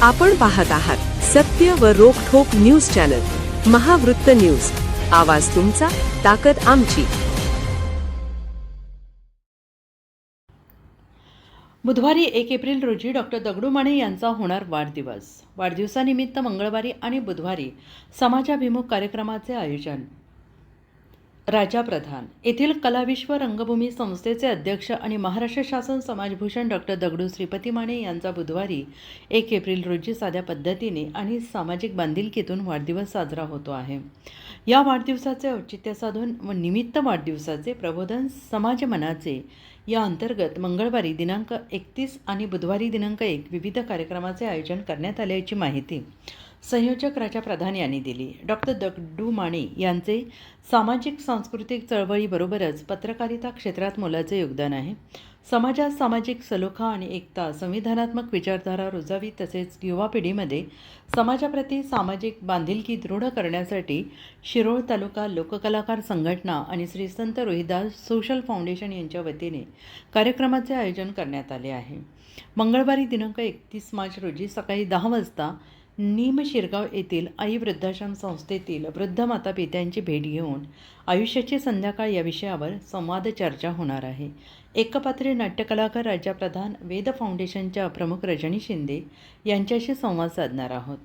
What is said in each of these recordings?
आपण पाहत आहात सत्य व रोखठोक न्यूज चॅनल महावृत्त न्यूज। आवाज तुमचा, ताकद आमची। बुधवारी 1 एप्रिल रोजी डॉक्टर दगडू माने यांचा होणार वाढदिवस। वाढदिवसानिमित्त मंगळवारी आणि बुधवारी समाजाभिमुख कार्यक्रमाचे आयोजन। राजा प्रधान येथील कलाविश्व रंगभूमी संस्थेचे अध्यक्ष आणि महाराष्ट्र शासन समाजभूषण डॉक्टर दगडू श्रीपती माने यांचा बुधवारी 1 एप्रिल रोजी साध्या पद्धतीने आणि सामाजिक बांधिलकीतून वाढदिवस साजरा होतो आहे। या वाढदिवसाचे औचित्य साधून व निमित्त वाढदिवसाचे प्रबोधन समाज मनाचे या अंतर्गत मंगळवारी दिनांक 31 आणि बुधवारी दिनांक 1 विविध कार्यक्रमाचे आयोजन करण्यात आल्याची माहिती संयोजक राजा प्रधान यांनी दिली। डॉक्टर दगडू माने यांचे सामाजिक सांस्कृतिक चळवळीबरोबरच पत्रकारिता क्षेत्रात मोलाचे योगदान आहे। समाजात सामाजिक सलोखा आणि एकता, संविधानात्मक विचारधारा रुजावी तसेच युवा पिढीमध्ये समाजाप्रती सामाजिक बांधिलकी दृढ करण्यासाठी शिरोळ तालुका लोककलाकार संघटना आणि श्री संत रोहिदास सोशल फाउंडेशन यांच्या वतीने कार्यक्रमाचे आयोजन करण्यात आले आहे। मंगळवारी दिनांक 31 मार्च रोजी सकाळी 10 वाजता नीम शिरगाव येथील आई वृद्धाश्रम संस्थेतील वृद्ध मातापित्यांची भेट घेऊन आयुष्याची संध्याकाळ या विषयावर संवाद चर्चा होणार आहे। एकपात्रीय नाट्यकलाकार राजा प्रधान, वेद फाउंडेशनच्या प्रमुख रजनी शिंदे यांच्याशी संवाद साधणार आहोत।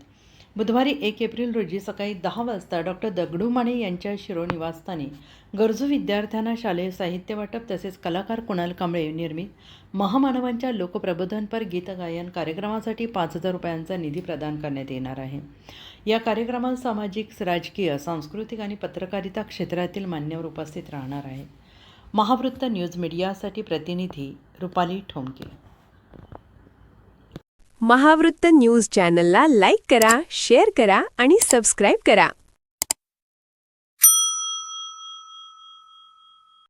बुधवारी 1 एप्रिल रोजी सकाळी 10 वाजता डॉक्टर दगडू माने यांच्या शिरोळ निवासस्थानी गरजू विद्यार्थ्यांना शालेय साहित्य वाटप तसेच कलाकार कुणाल कांबळे निर्मित महामानवांच्या लोकप्रबोधनपर गीत गायन कार्यक्रमासाठी 5,000 रुपयांचा निधी प्रदान करण्यात येणार आहे। या कार्यक्रमात सामाजिक, राजकीय, सांस्कृतिक आणि पत्रकारिता क्षेत्रातील मान्यवर उपस्थित राहणार आहेत। महावृत्त न्यूज मीडियासाठी प्रतिनिधी रुपाली ठोंके। महावृत्त न्यूज चॅनलला लाईक करा, शेअर करा आणि सबस्क्राइब करा।